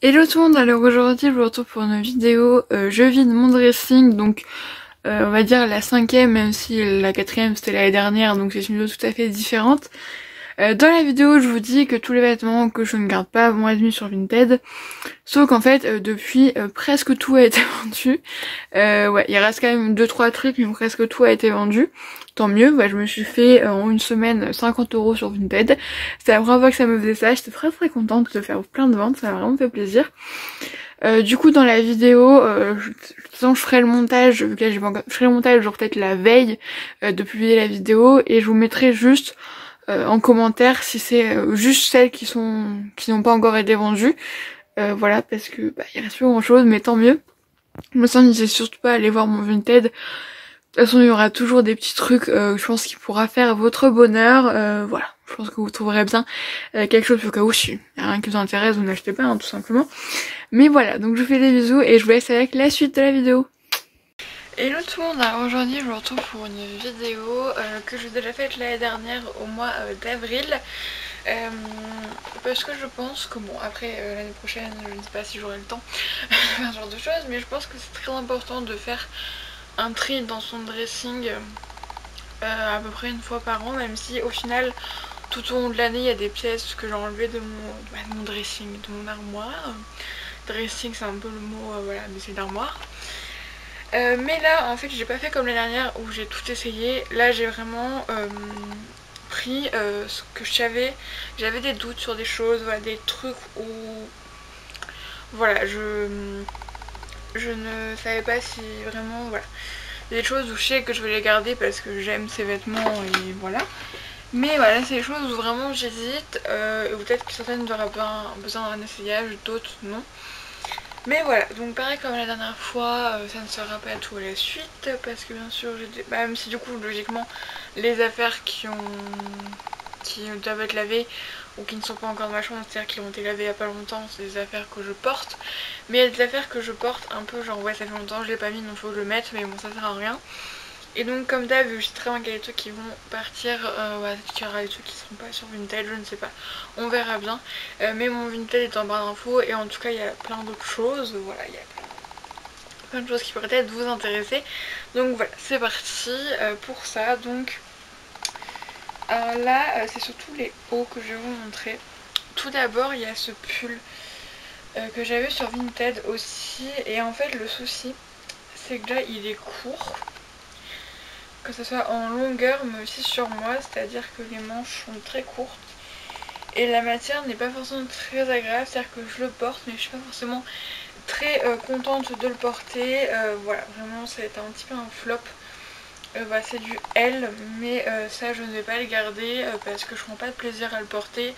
Hello tout le monde, alors aujourd'hui je vous retrouve pour une vidéo je vide mon dressing, donc on va dire la cinquième, même si la quatrième c'était l'année dernière, donc c'est une vidéo tout à fait différente. Dans la vidéo je vous dis que tous les vêtements que je ne garde pas vont être mis sur Vinted, sauf qu'en fait depuis presque tout a été vendu. Ouais, il reste quand même 2-3 trucs mais presque tout a été vendu. Tant mieux, bah, je me suis fait en une semaine 50 € sur Vinted. C'était la première fois que ça me faisait ça, j'étais très contente de faire plein de ventes, ça m'a vraiment fait plaisir. Du coup dans la vidéo, de toute façon je ferai le montage, vu que là j'ai pas encore... je ferai le montage genre peut-être la veille de publier la vidéo et je vous mettrai juste en commentaire si c'est juste celles qui n'ont pas encore été vendues. Voilà, parce que bah, il reste plus grand chose, mais tant mieux. Me n'hésitez surtout pas à aller voir mon Vinted. De toute façon, il y aura toujours des petits trucs, je pense qu'il pourra faire votre bonheur. Voilà, je pense que vous trouverez bien quelque chose au cas où si y a rien qui vous intéresse, vous n'achetez pas, hein, tout simplement. Mais voilà, donc je vous fais des bisous et je vous laisse avec la suite de la vidéo. Hello tout le monde, alors aujourd'hui je vous retrouve pour une vidéo que j'ai déjà faite l'année dernière au mois d'avril. Parce que je pense que bon après l'année prochaine je ne sais pas si j'aurai le temps de faire ce genre de choses, mais je pense que c'est très important de faire un tri dans son dressing à peu près une fois par an, même si au final tout au long de l'année il y a des pièces que j'ai enlevées de mon dressing, de mon armoire. Dressing c'est un peu le mot, voilà, mais c'est l'armoire. Mais là en fait j'ai pas fait comme l'année dernière où j'ai tout essayé. Là j'ai vraiment pris ce que je savais. J'avais des doutes sur des choses, voilà, des trucs où voilà je ne savais pas si vraiment voilà. Des choses où je sais que je vais les garder parce que j'aime ces vêtements et voilà. Mais voilà, c'est des choses où vraiment j'hésite et peut-être que certaines auraient besoin d'un essayage, d'autres non. Mais voilà, donc pareil comme la dernière fois, ça ne sera pas tout à la suite parce que bien sûr, même si du coup logiquement les affaires qui doivent être lavées ou qui ne sont pas encore dans ma chambre, c'est-à-dire qui ont été lavées il n'y a pas longtemps, c'est des affaires que je porte. Mais il y a des affaires que je porte un peu genre ouais ça fait longtemps, je l'ai pas mis donc faut que je le mette, mais bon ça sert à rien. Et donc comme d'hab, je sais très bien qu'il y a des trucs qui vont partir, ouais, qu'il y aura des trucs qui seront pas sur Vinted, je ne sais pas, on verra bien. Mais mon Vinted est en barre d'infos et en tout cas il y a plein d'autres choses, voilà, il y a plein de choses qui pourraient peut-être vous intéresser. Donc voilà, c'est parti pour ça. Donc là c'est surtout les hauts que je vais vous montrer. Tout d'abord il y a ce pull que j'avais sur Vinted aussi, et en fait le souci c'est que là il est court, que ce soit en longueur mais aussi sur moi, c'est-à-dire que les manches sont très courtes et la matière n'est pas forcément très agréable, c'est-à-dire que je le porte mais je suis pas forcément très contente de le porter. Voilà, vraiment ça va être un petit peu un flop. Bah, c'est du L, mais ça je ne vais pas le garder parce que je prends pas de plaisir à le porter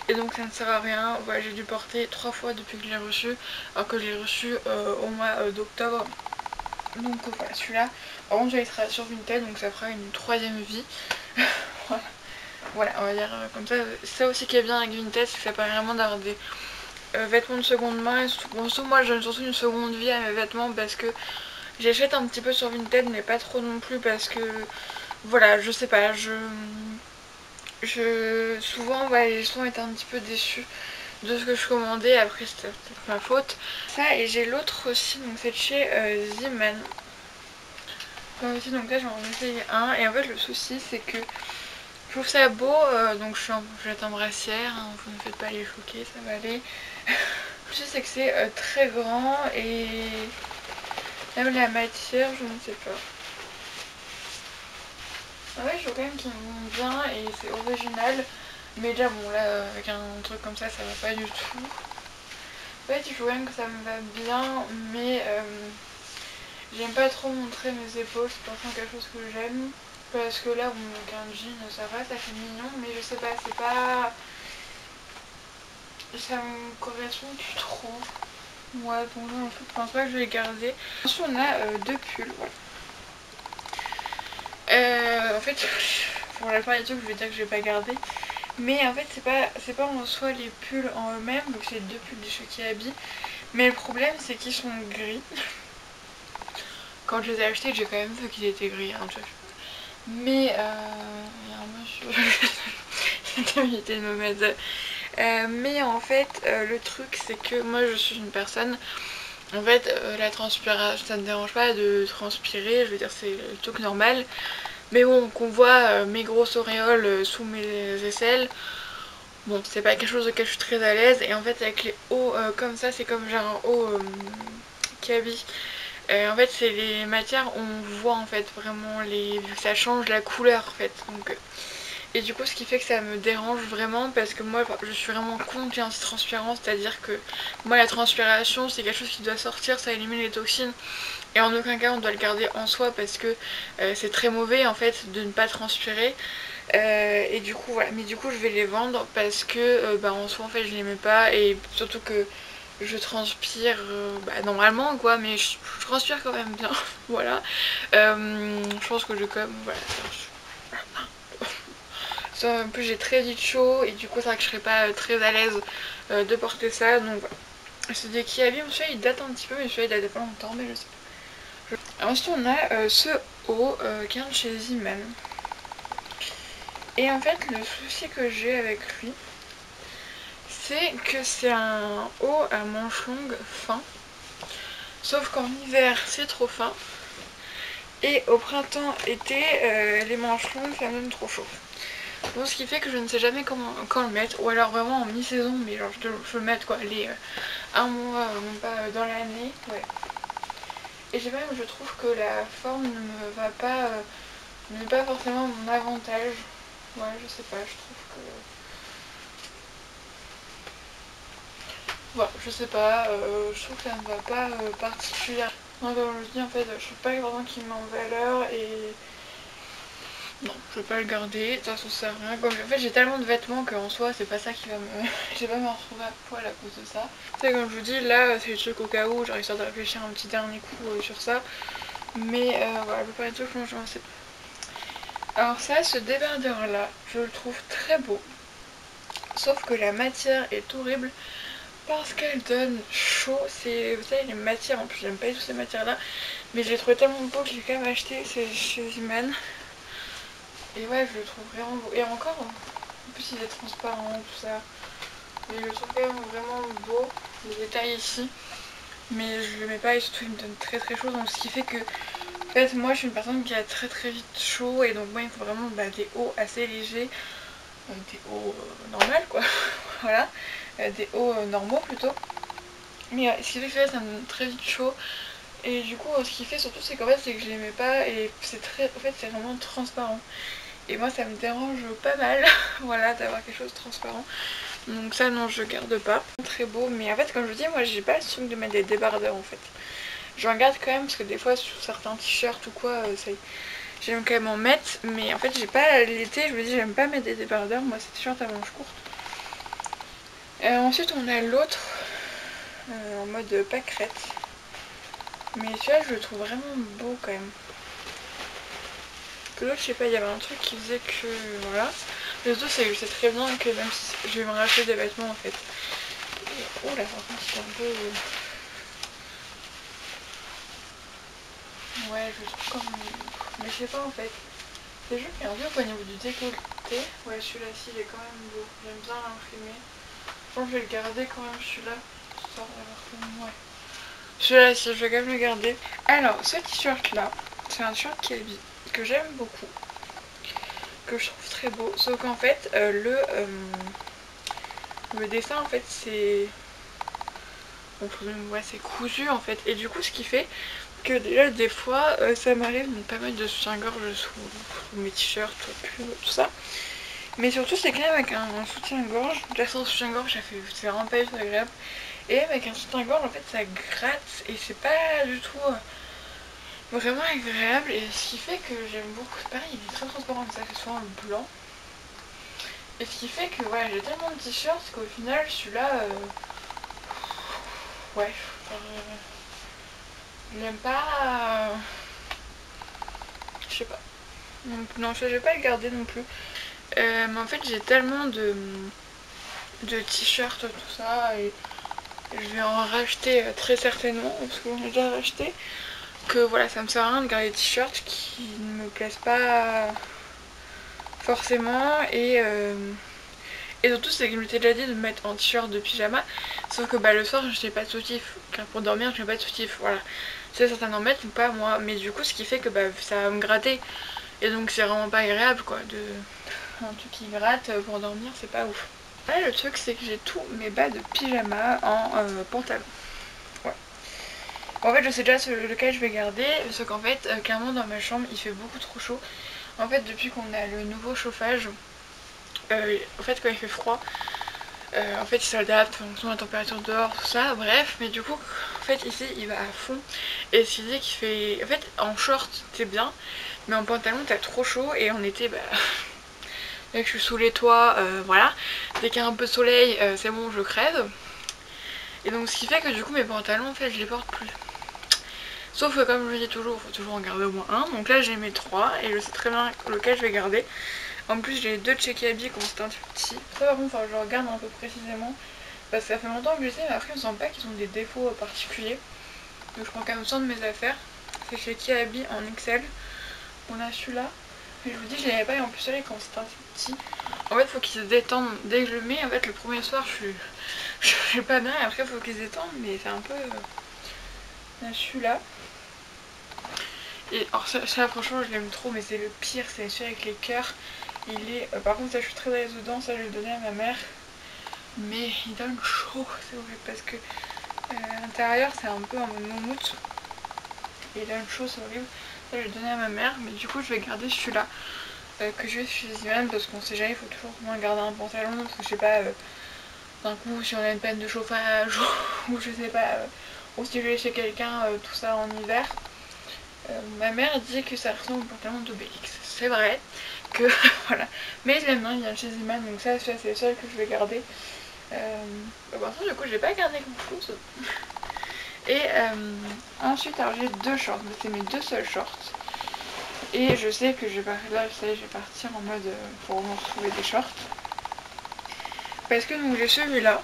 et donc ça ne sert à rien. Voilà, j'ai dû le porter 3 fois depuis que je l'ai reçu, alors que je l'ai reçu au mois d'octobre. Donc voilà, celui-là par contre il sera sur Vinted, donc ça fera une 3ème vie. Voilà, on va dire comme ça. Ça aussi qui est bien avec Vinted, c'est que ça permet vraiment d'avoir des vêtements de seconde main. Et surtout moi je donne surtout une seconde vie à mes vêtements parce que j'achète un petit peu sur Vinted mais pas trop non plus parce que voilà, je sais pas, souvent ouais, j'ai souvent été un petit peu déçue de ce que je commandais, après c'était peut-être ma faute. Ça, et j'ai l'autre aussi, donc c'est de chez Zeeman. Aussi, donc là j'en ai essayé un et en fait le souci c'est que je trouve ça beau, donc je vais être en brassière, hein, vous ne faites pas les choquer, ça va aller. Le souci c'est que c'est très grand et même la matière je ne sais pas. En fait je trouve quand même qu'ils vont bien et c'est original, mais déjà bon là avec un truc comme ça va pas du tout. En fait il faut quand même que ça me va bien, mais j'aime pas trop montrer mes épaules, c'est pas vraiment quelque chose que j'aime. Parce que là, bon, donc un jean, ça va, ça fait mignon, mais je sais pas, c'est pas... ça me correspond plus trop. Ouais, donc en fait, je pense pas que je vais les garder. Ensuite, on a 2 pulls, voilà. En fait, pour la plupart des trucs, je vais dire que je vais pas garder. Mais en fait, c'est pas en soi les pulls en eux-mêmes, donc c'est 2 pulls de chez Kiabi. Mais le problème, c'est qu'ils sont gris. Quand je les ai achetés, j'ai quand même vu qu'ils étaient gris, hein, mais il y a un monsieur qui a évité de me mettre Mais en fait le truc c'est que moi je suis une personne, en fait la transpiration ça me dérange pas de transpirer, je veux dire c'est le truc normal. Mais bon, qu'on voit mes grosses auréoles sous mes aisselles, bon, c'est pas quelque chose auquel je suis très à l'aise. Et en fait, avec les hauts comme ça, c'est comme j'ai un haut cabi. En fait, c'est les matières, on voit en fait vraiment vu que ça change la couleur en fait. Donc, et du coup, ce qui fait que ça me dérange vraiment parce que moi, je suis vraiment contre les antitranspirants, c'est-à-dire que moi, la transpiration, c'est quelque chose qui doit sortir, ça élimine les toxines. Et en aucun cas on doit le garder en soi parce que c'est très mauvais en fait de ne pas transpirer. Et du coup voilà, mais du coup je vais les vendre parce que en soi en fait je les mets pas, et surtout que je transpire normalement quoi, mais je transpire quand même bien. Voilà. Je pense que je comme voilà. En plus j'ai très vite chaud et du coup c'est vrai que je serais pas très à l'aise de porter ça, donc voilà. C'est des Kiabi, mon celui il date un petit peu, mais celui-là il date pas longtemps, mais je sais pas. Ensuite on a ce haut qui vient de chez Zeeman. Et en fait le souci que j'ai avec lui, c'est que c'est un haut à manches longues fin. Sauf qu'en hiver c'est trop fin. Et au printemps, été, les manches longues ça me donne trop chaud. Donc ce qui fait que je ne sais jamais quand le mettre. Ou alors vraiment en mi-saison, mais genre je le mettre quoi, les un mois, même pas dans l'année. Ouais. Et j'ai même, je trouve que la forme ne me va pas, n'est pas forcément mon avantage. Ouais, je sais pas, je trouve que... Voilà, je sais pas, je trouve que ça ne va pas particulièrement. Comme je dis, en fait, je suis pas vraiment qui met en valeur et... Non, je vais pas le garder, ça sert à rien. Comme en fait, j'ai tellement de vêtements qu'en soi, c'est pas ça qui va me... je vais pas me retrouver à poil à cause de ça. C'est comme je vous dis, là, c'est le truc au cas où, genre histoire de réfléchir un petit dernier coup sur ça. Mais voilà, la plupart des trucs, je ne sais pas. Alors ça, ce débardeur là, je le trouve très beau. Sauf que la matière est horrible parce qu'elle donne chaud. C'est, vous savez, les matières, en plus j'aime pas du tout ces matières là, mais je l'ai trouvé tellement beau que j'ai quand même acheté. C'est chez Zeeman. Et ouais, je le trouve vraiment beau. Et encore, en plus il est transparent, tout ça. Mais je le trouve quand même vraiment beau. Les détails ici. Mais je le mets pas et surtout il me donne très très chaud. Donc ce qui fait que, en fait, moi je suis une personne qui a très très vite chaud. Et donc moi il me faut vraiment des hauts assez légers. Des hauts normales quoi. Voilà. Des hauts normaux plutôt. Mais ce qui fait que ça me donne très vite chaud. Et du coup ce qui fait surtout c'est qu'en fait c'est que je les mets pas et c'est très, en fait c'est vraiment transparent. Et moi ça me dérange pas mal voilà, d'avoir quelque chose de transparent. Donc ça non, je garde pas. Très beau, mais en fait comme je vous dis, moi j'ai pas le truc de mettre des débardeurs en fait. J'en garde quand même parce que des fois sur certains t-shirts ou quoi, j'aime quand même en mettre. Mais en fait j'ai pas, l'été je me dis j'aime pas mettre des débardeurs, moi c'est t-shirt à manches courtes. Ensuite on a l'autre en mode pâquerette. Mais celui-là je le trouve vraiment beau quand même. Que l'autre je sais pas, il y avait un truc qui faisait que voilà. Le tout c'est que je sais très bien que même si je vais me racheter des vêtements en fait. Et, oh là par contre c'est un peu... Ouais, je trouve comme... Mais je sais pas en fait. C'est juste perdu au niveau du décolleté. Ouais, celui-là-ci il est quand même beau. J'aime bien l'imprimer. Je pense que je vais le garder quand même celui-là. Ouais. Celui-là, si je vais quand même le garder. Alors, ce t-shirt là, c'est un t-shirt Kiabi que j'aime beaucoup. Que je trouve très beau. Sauf qu'en fait, le dessin en fait c'est... Ouais, c'est cousu en fait. Et du coup, ce qui fait que déjà des fois ça m'arrive de ne pas mettre de soutien-gorge sous mes t-shirts, tout ça. Mais surtout c'est quand même avec un soutien-gorge. Déjà sans soutien-gorge c'est vraiment pas du tout agréable. Et même avec un soutien-gorge en fait ça gratte et c'est pas du tout vraiment agréable. Et ce qui fait que j'aime beaucoup, pareil il est très transparent comme ça, c'est souvent le blanc. Et ce qui fait que voilà, j'ai tellement de t-shirts qu'au final celui-là ouais, je l'aime pas. Je sais pas. Donc non, je vais pas le garder non plus. Mais en fait j'ai tellement de t-shirts, tout ça, et je vais en racheter très certainement, parce que j'en ai déjà racheté. Que voilà, ça me sert à rien de garder des t-shirts qui ne me plaisent pas forcément. Et Et surtout c'est que je m'étais déjà dit de me mettre en t-shirt de pyjama, sauf que bah le soir je n'ai pas de soutif, car pour dormir je n'ai pas de soutif, voilà. Tu sais, certains en mettent ou pas moi, mais du coup ce qui fait que bah ça va me gratter. Et donc c'est vraiment pas agréable quoi, de un truc qui gratte pour dormir, c'est pas ouf. Là le truc c'est que j'ai tous mes bas de pyjama en pantalon. Ouais. En fait je sais déjà lequel je vais garder, sauf qu'en fait clairement dans ma chambre il fait beaucoup trop chaud. En fait depuis qu'on a le nouveau chauffage, en fait quand il fait froid, en fait il s'adapte en fonction de la température dehors, tout ça, bref, mais du coup en fait ici il va à fond. Et ce qui dit qu'il fait, en fait en short c'est bien, mais en pantalon t'as trop chaud. Et en été bah dès que je suis sous les toits, voilà, dès qu'il y a un peu de soleil c'est bon, je crève. Et donc ce qui fait que du coup mes pantalons en fait je les porte plus. Sauf que comme je le dis toujours, il faut toujours en garder au moins un. Donc là j'ai mes 3 et je sais très bien lequel je vais garder. En plus j'ai 2 de chez qui sont un petit. Ça par contre je regarde un peu précisément, parce que ça fait longtemps que je sais, mais après je me sens pas qu'ils ont des défauts particuliers. Donc je prends quand même soin de mes affaires. C'est chez Kiabi en XL. On a celui-là. Mais je vous dis, je l'avais pas, et en plus quand c'était un petit. En fait faut qu'il se détende dès que je le mets. En fait le premier soir je suis pas bien, et après faut qu'il se détende, mais c'est un peu... On a celui-là. Et alors ça franchement je l'aime trop, mais c'est le pire, c'est celui avec les cœurs. Il est... par contre ça je suis très à l'aise dedans, ça je vais le donner à ma mère. Mais il donne chaud, c'est horrible, parce que à l'intérieur c'est un peu en mode moumoute. Et il donne chaud, c'est horrible. Ça je vais le donner à ma mère, mais du coup je vais garder celui-là. Que je vais chez Ziman, parce qu'on sait jamais, il faut toujours au moins garder un pantalon, parce que je sais pas, d'un coup si on a une panne de chauffage, ou je sais pas, ou si je vais chez quelqu'un, tout ça en hiver. Ma mère dit que ça ressemble au pantalon d'Obélix. C'est vrai que voilà. Mais je l'aime bien, il vient de chez Ziman, donc ça c'est le seul que je vais garder. Par contre du coup je vais pas garder grand chose. Et ensuite alors j'ai 2 shorts, mais c'est mes 2 seuls shorts. Et je sais que je vais là je vais partir en mode pour vraiment trouver des shorts. Parce que donc j'ai celui-là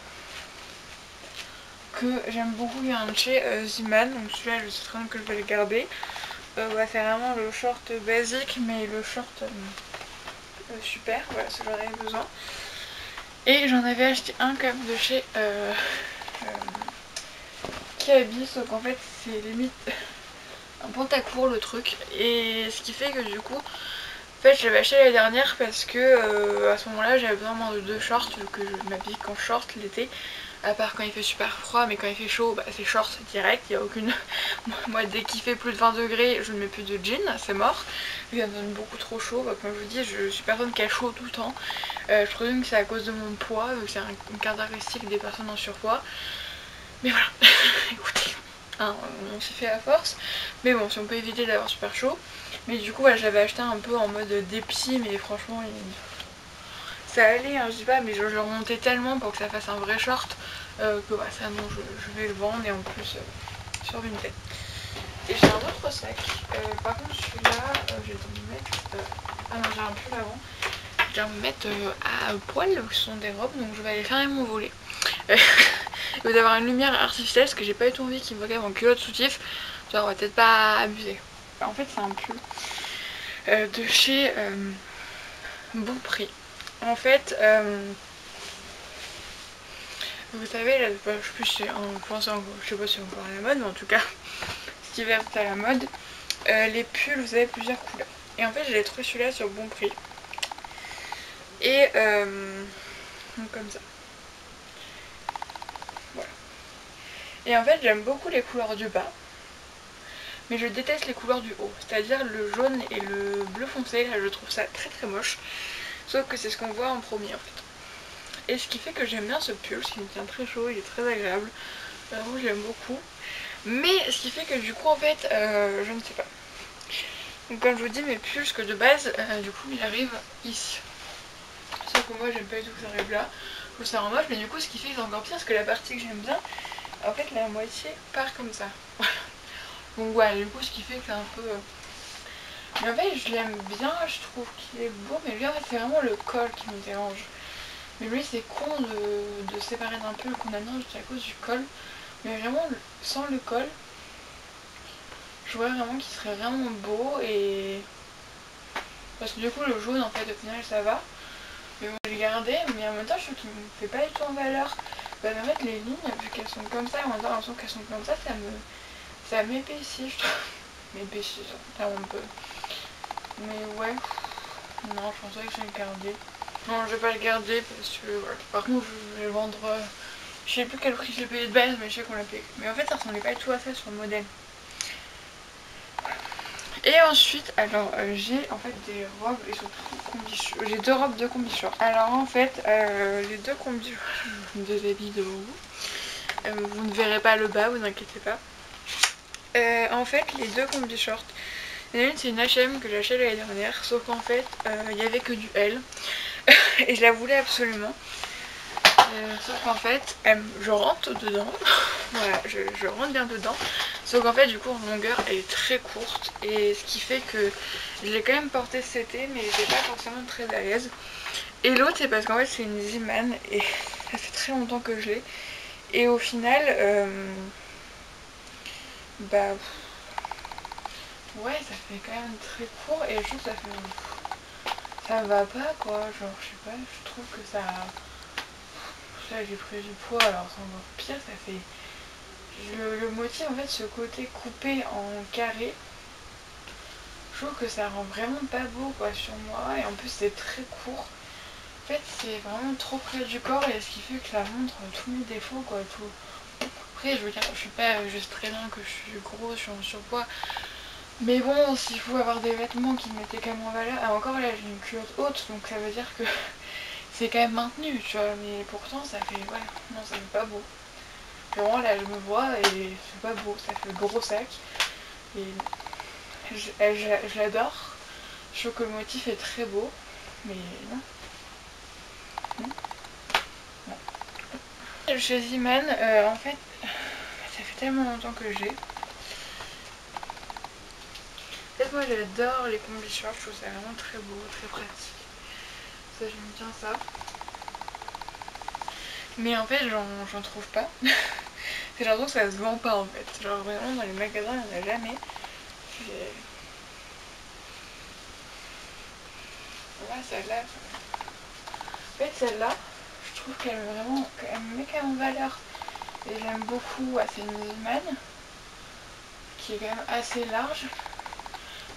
que j'aime beaucoup, il vient de chez Ziman, donc celui-là je sais très bien que je vais le garder. Bah, c'est vraiment le short basique, mais le short super, voilà ce que j'en avais besoin. Et j'en avais acheté un quand même de chez Kiabi, sauf qu'en fait c'est limite un pantacourt le truc. Et ce qui fait que du coup, en fait je l'avais acheté l'année dernière parce que à ce moment-là j'avais besoin de 2 shorts, vu que je m'habille qu'en short l'été. À part quand il fait super froid, mais quand il fait chaud, bah, c'est short direct, il n'y a aucune... Moi dès qu'il fait plus de 20 degrés, je ne mets plus de jean, c'est mort. Il me donne beaucoup trop chaud, bah, comme je vous dis, je suis personne qui a chaud tout le temps. Je présume que c'est à cause de mon poids, vu que c'est une caractéristique des personnes en surpoids. Mais voilà, écoutez, hein, on s'y fait à force. Mais bon, si on peut éviter d'avoir super chaud. Mais du coup, voilà, j'avais acheté un peu en mode dépit, mais franchement, ça allait, hein, je dis pas, mais je le remontais tellement pour que ça fasse un vrai short que bah, ça non, je vais le vendre, et en plus sur Vinted. Et j'ai un autre sac, par contre celui-là je vais me mettre, ah non j'ai un pull avant, je vais me mettre à poil, ce sont des robes, donc je vais aller faire mon volet. Il va y avoir une lumière artificielle parce que j'ai pas eu envie qu'il me voit quand même en culotte soutif, genre on va peut-être pas abuser. En fait c'est un pull de chez Bon Prix. En fait, vous savez, là, je sais plus si je sais pas si c'est encore à la mode, mais en tout cas, cet hiver c'est à la mode. Les pulls, vous avez plusieurs couleurs. Et en fait, j'ai trouvé celui-là sur Bon Prix. Et donc comme ça. Voilà. Et en fait, j'aime beaucoup les couleurs du bas, mais je déteste les couleurs du haut. C'est-à-dire le jaune et le bleu foncé, là, je trouve ça très très moche. Sauf que c'est ce qu'on voit en premier en fait. Et ce qui fait que j'aime bien ce pull, parce qu'il me tient très chaud, il est très agréable. Moi j'aime beaucoup. Mais ce qui fait que du coup en fait, je ne sais pas. Donc comme je vous dis, mes pulls que de base, du coup il arrive ici. Sauf que moi j'aime pas du tout que ça arrive là. Je trouve ça en moche, mais du coup ce qui fait que c'est encore pire, parce que la partie que j'aime bien, en fait la moitié part comme ça. Donc voilà, du coup ce qui fait que c'est un peu... Mais en fait je l'aime bien, je trouve qu'il est beau, mais lui en fait c'est vraiment le col qui me dérange. Mais lui c'est con de séparer d'un pull qu'on aime bien juste à cause du col. Mais vraiment sans le col, je vois vraiment qu'il serait vraiment beau. Et parce que du coup le jaune en fait au final ça va. Mais bon, je l'ai gardé, mais en même temps je trouve qu'il me fait pas du tout en valeur. Bah, en fait les lignes, vu qu'elles sont comme ça, en même temps l'impression qu'elles sont comme ça m'épaissit, je trouve. M'épaissit, là on peut. Mais ouais, non, je pensais que je vais le garder. Non, je vais pas le garder parce que voilà. Par contre je vais le vendre, je sais plus quel prix je l'ai payé de base, mais je sais qu'on l'a payé. Mais en fait ça ressemblait pas du tout à ça sur le modèle. Et ensuite, alors j'ai en fait des robes et surtout combi shorts. J'ai deux robes de combi shorts. Alors en fait, les deux combi shorts, deux habits devant vous. Vous ne verrez pas le bas, vous inquiétez pas. En fait, les deux combi shorts, il y en a une, c'est une H&M que j'ai acheté l'année dernière, sauf qu'en fait, il y avait que du L. Et je la voulais absolument. Sauf qu'en fait, je rentre dedans. Voilà, je rentre bien dedans. Sauf qu'en fait, du coup, en longueur, elle est très courte. Et ce qui fait que je l'ai quand même portée cet été, mais j'étais pas forcément très à l'aise. Et l'autre, c'est parce qu'en fait, c'est une Z-Man. Et ça fait très longtemps que je l'ai. Et au final, bah... ouais, ça fait quand même très court. Et je trouve que ça fait... ça va pas, quoi. Genre, je sais pas, je trouve que ça... là, j'ai pris du poids, alors c'est encore pire, ça fait... le motif, en fait, ce côté coupé en carré, je trouve que ça rend vraiment pas beau, quoi, sur moi. Et en plus, c'est très court. En fait, c'est vraiment trop près du corps, et ce qui fait que ça montre tous mes défauts, quoi, tout. Après, je veux dire, je suis pas juste très bien que je suis gros, je suis en surpoids. Mais bon, s'il faut avoir des vêtements qui me mettaient quand même en valeur... ah, encore là, j'ai une culotte haute, donc ça veut dire que c'est quand même maintenu, tu vois. Mais pourtant, ça fait... ouais, non, ça fait pas beau. Vraiment, là, je me vois et c'est pas beau, ça fait gros sac. Et je l'adore. Je trouve que le motif est très beau, mais non. Non. Chez Z-Man, en fait, ça fait tellement longtemps que j'ai. En fait, moi j'adore les combi shorts, je trouve ça vraiment très beau, très pratique. Ça, j'aime bien ça. Mais en fait, j'en trouve pas. J'ai l'impression que ça se vend pas en fait. Genre vraiment, dans les magasins, il n'y en a jamais. Voilà, celle-là. En fait, celle-là, je trouve qu'elle met quand même en valeur. Et j'aime beaucoup, c'est une Z-Man qui est quand même assez large.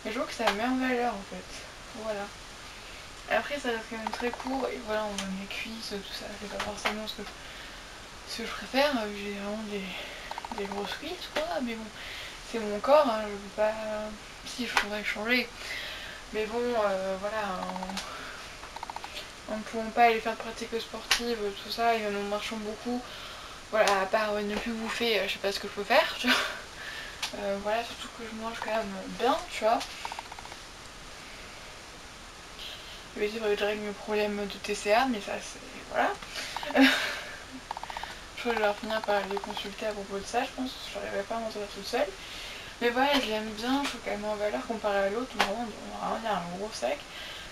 Mais je trouve que ça met en valeur en fait. Voilà. Après, ça reste quand même très court. Et voilà, on voit mes cuisses, tout ça. C'est pas forcément ce que je préfère. J'ai vraiment des grosses cuisses, quoi. Mais bon, c'est mon corps. Hein, je veux pas. Si, je pourrais changer. Mais bon, voilà. En ne pouvant pas aller faire de pratique sportive, tout ça, et en marchant beaucoup, voilà, à part ne plus bouffer, je sais pas ce que je peux faire, tu vois. Voilà, surtout que je mange quand même bien, tu vois. Je vais dire que je règle mes problèmes de TCA, mais ça c'est... voilà. Je crois que je vais finir par aller consulter à propos de ça, je pense, je n'arriverai pas à m'en sortir toute seule. Mais voilà, je l'aime bien, je trouve qu'elle met en valeur comparé à l'autre, vraiment, il y a un gros sac.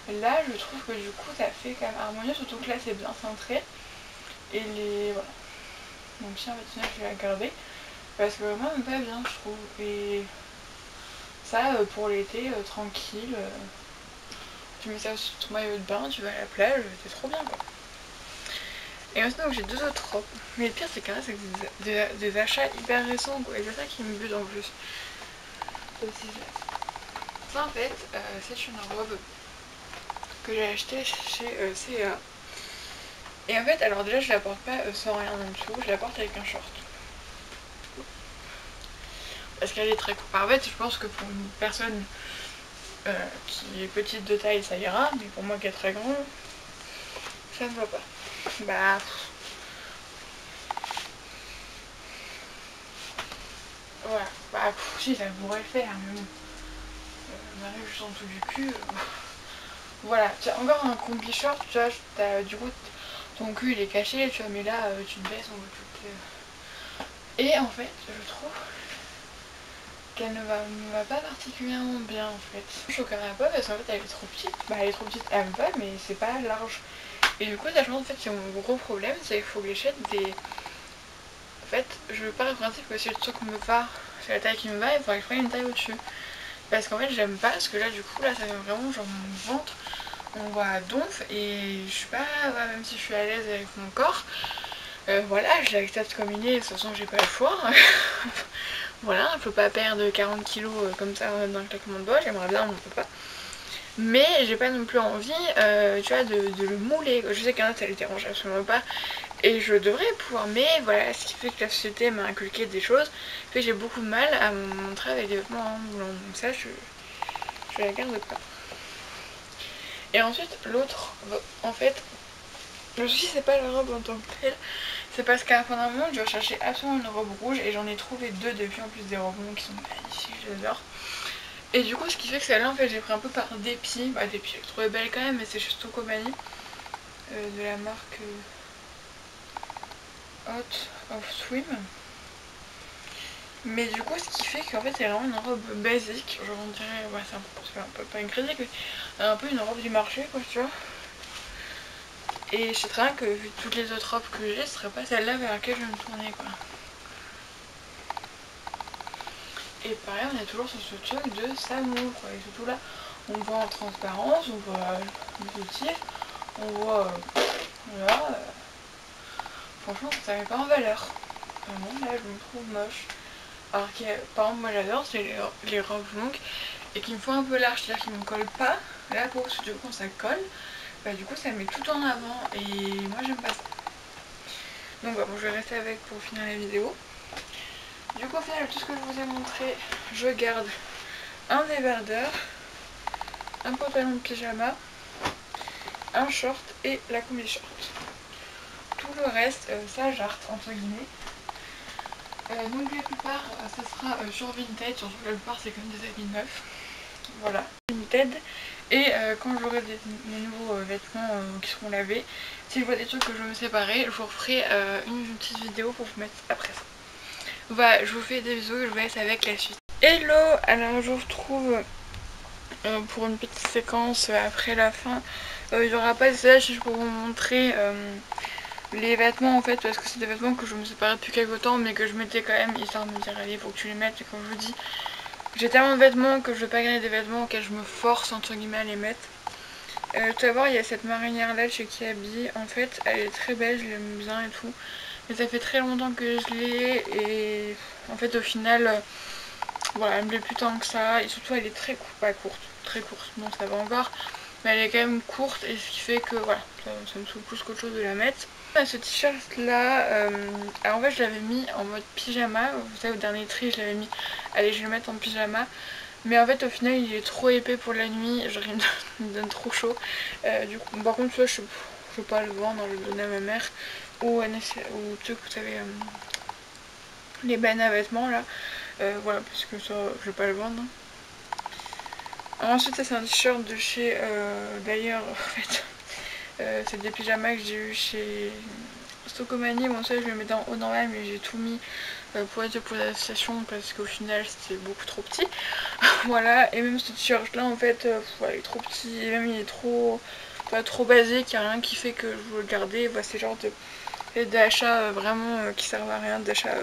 Là, je trouve que du coup, ça fait quand même harmonieux, surtout que là, c'est bien cintré. Et les... voilà. Donc si en fait, je vais la garder. Parce que vraiment, elle me va bien, je trouve. Et ça, pour l'été, tranquille. Tu mets ça sur ton maillot de bain, tu vas à la plage, c'est trop bien, quoi. Et ensuite, donc j'ai deux autres robes. Mais le pire, c'est que là, c'est des achats hyper récents, quoi. Et c'est ça qui me bute en plus. Ça, en fait, c'est une robe que j'ai achetée chez CEA. Et en fait, alors déjà, je la porte pas sans rien en dessous, je la porte avec un short. Parce qu'elle est très courte. En fait, je pense que pour une personne qui est petite de taille, ça ira. Mais pour moi qui est très grand, ça ne va pas. Bah... voilà. Bah, si, ça pourrait le faire, mais bon. M'arrive juste en dessous du cul. Voilà. Tu as encore un combi short, tu vois, du coup, ton cul il est caché, tu vois, mais là, tu te baisses, on voit tout. Et en fait, je trouve qu'elle ne va pas particulièrement bien en fait. Je trouve qu'elle ne va pas parce qu'en fait elle est trop petite. Bah elle est trop petite, elle me va mais c'est pas large. Et du coup ça je pense en fait c'est mon gros problème, c'est qu'il faut que j'achète des... En fait je pars du principe que si le truc me va, c'est la taille qui me va, il faudrait que je prenne une taille au-dessus. Parce qu'en fait j'aime pas, parce que là du coup là ça vient vraiment genre mon ventre on voit à donf et je suis pas, même si je suis à l'aise avec mon corps, voilà, je l'accepte comme il est, de toute façon j'ai pas le choix. Voilà, je peux pas perdre 40 kilos comme ça d'un claquement de doigts, j'aimerais bien, mais on peut pas. Mais j'ai pas non plus envie, tu vois, de le mouler. Je sais qu'il y en a ça les dérange absolument pas. Et je devrais pouvoir, mais voilà, ce qui fait que la société m'a inculqué des choses, fait que j'ai beaucoup de mal à me montrer avec des vêtements en moulant. Donc ça, je la garde pas. Et ensuite, l'autre, en fait, le souci c'est pas la robe en tant que telle, c'est parce qu'à la fin d'un moment, je cherchais absolument une robe rouge et j'en ai trouvé deux depuis, en plus des robes longues qui sont magnifiques, j'adore. Et du coup, ce qui fait que celle-là, en fait, j'ai pris un peu par dépit. Bah, dépit, je la trouvais belle quand même, mais c'est chez Stokomani, de la marque Hot of Swim. Mais du coup, ce qui fait qu'en fait, c'est vraiment une robe basique. Genre, on dirait, ouais, c'est un peu pas une critique, mais un peu une robe du marché, quoi, tu vois. Et je sais très bien que vu toutes les autres robes que j'ai, ce serait pas celle-là vers laquelle je vais me tourner, quoi. Et pareil, on est toujours sur ce truc de Samour, quoi. Et surtout là, on voit en transparence, on voit le motif, on voit. Voilà. Franchement, ça met pas en valeur. Vraiment, là, je me trouve moche. Alors que, par exemple, moi j'adore, c'est les robes longues et qui me font un peu large, c'est-à-dire qu'ils me collent pas la peau, parce que du coup, quand ça colle, bah du coup, ça met tout en avant et moi, j'aime pas ça. Donc, bah, bon, je vais rester avec pour finir la vidéo. Du coup, au final, tout ce que je vous ai montré, je garde un débardeur, un pantalon de pyjama, un short et la combi short. Tout le reste, ça jarte entre guillemets. Donc la plupart, ça sera sur Vinted, surtout la plupart c'est comme des habits neufs. Voilà, Vinted. Et quand j'aurai des nouveaux vêtements qui seront lavés, si je vois des trucs que je veux me séparer, je vous referai une petite vidéo pour vous mettre après ça. Voilà, je vous fais des bisous et je vous laisse avec la suite. Hello, alors je vous retrouve pour une petite séquence après la fin. Il n'y aura pas de stage, je vais vous montrer les vêtements en fait, parce que c'est des vêtements que je me séparais depuis quelques temps, mais que je mettais quand même, histoire de me dire allez, faut que tu les mettes. Et comme je vous dis, j'ai tellement de vêtements que je veux pas garder des vêtements auxquels je me force entre guillemets à les mettre. Tout d'abord, il y a cette marinière là chez Kiabi. En fait, elle est très belle, je l'aime bien et tout. Mais ça fait très longtemps que je l'ai et en fait, au final, voilà, elle me plaît plus tant que ça. Et surtout, elle est très courte, pas courte, très courte. Bon, ça va encore, mais elle est quand même courte et ce qui fait que voilà, ça me saoule plus qu'autre chose de la mettre. Ce t-shirt là, alors en fait je l'avais mis en mode pyjama, vous savez au dernier tri je l'avais mis, allez je vais le mettre en pyjama, mais en fait au final il est trop épais pour la nuit, genre il me donne trop chaud, du coup, par contre je peux pas le vendre, je le donner à ma mère, ou tu vous savez, les bennes à vêtements là, voilà parce que ça je vais pas le vendre. Alors, ensuite ça c'est un t-shirt de chez, d'ailleurs en fait, c'est des pyjamas que j'ai eu chez Stokomani. Bon ça je le mettais en haut normal mais j'ai tout mis pour être pour l'association parce qu'au final c'était beaucoup trop petit. Voilà, et même ce t-shirt là en fait il est trop petit et même il est trop trop basique, il n'y a rien qui fait que je veux le garder. Voilà, c'est genre d'achat vraiment qui servent à rien, d'achat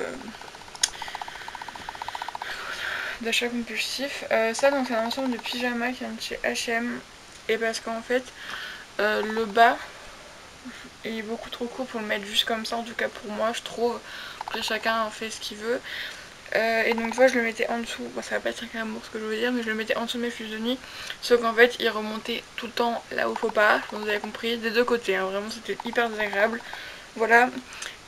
compulsif. Ça donc c'est un ensemble de pyjamas qui vient de chez H&M et parce qu'en fait le bas il est beaucoup trop court pour le mettre juste comme ça, en tout cas pour moi je trouve. Après chacun fait ce qu'il veut. Et donc tu vois je le mettais en dessous, bon, ça va pas être un amour ce que je veux dire, mais je le mettais en dessous de mes fils de nuit, sauf qu'en fait il remontait tout le temps là où il faut pas, je pense que vous avez compris, des deux côtés, hein. Vraiment c'était hyper désagréable. Voilà,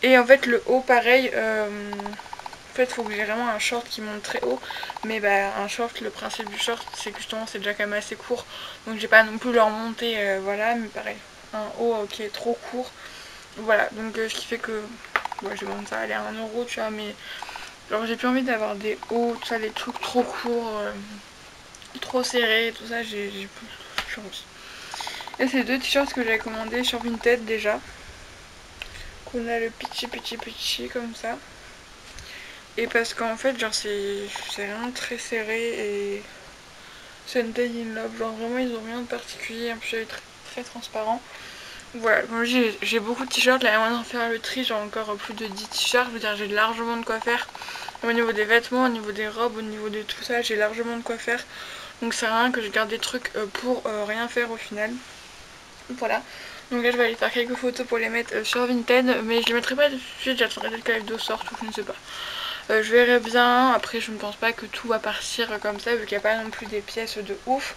et en fait le haut pareil, en fait il faut que j'ai vraiment un short qui monte très haut, mais bah un short, le principe du short c'est que justement c'est déjà quand même assez court, donc j'ai pas non plus le remonter, voilà, mais pareil, un haut qui est trop court, voilà, donc ce qui fait que, ouais, je demande ça aller à 1 €, tu vois, mais genre j'ai plus envie d'avoir des hauts, tout ça, des trucs trop courts, trop serrés, tout ça, j'ai plus envie. Et c'est deux t-shirts que j'avais commandé sur Vinted déjà, qu'on a le petit comme ça. Et parce qu'en fait genre c'est vraiment très serré et c'est une taille in love, genre vraiment ils ont rien de particulier, en plus c'est très transparent. Voilà, comme j'ai beaucoup de t-shirts, là maintenant de faire le tri j'ai encore plus de 10 t-shirts, je veux dire j'ai largement de quoi faire. Au niveau des vêtements, au niveau des robes, au niveau de tout ça, j'ai largement de quoi faire. Donc c'est rien que je garde des trucs pour rien faire au final. Voilà. Donc là je vais aller faire quelques photos pour les mettre sur Vinted, mais je les mettrai pas tout de suite, j'attendrai dès que la vidéo sorte ou je ne sais pas. Je verrai bien, après je ne pense pas que tout va partir comme ça vu qu'il n'y a pas non plus des pièces de ouf.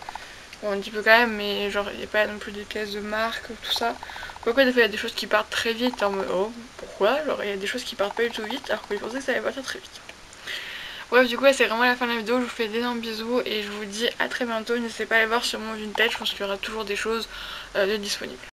Bon, un petit peu quand même, mais genre il n'y a pas non plus des pièces de marque, tout ça. Pourquoi des fois il y a des choses qui partent très vite en mode oh pourquoi? Genre il y a des choses qui partent pas du tout vite alors que je pensais que ça allait partir très vite. Bref, du coup c'est vraiment la fin de la vidéo, je vous fais d'énormes bisous et je vous dis à très bientôt. N'hésitez pas à aller voir sur mon Vinted, je pense qu'il y aura toujours des choses de disponibles.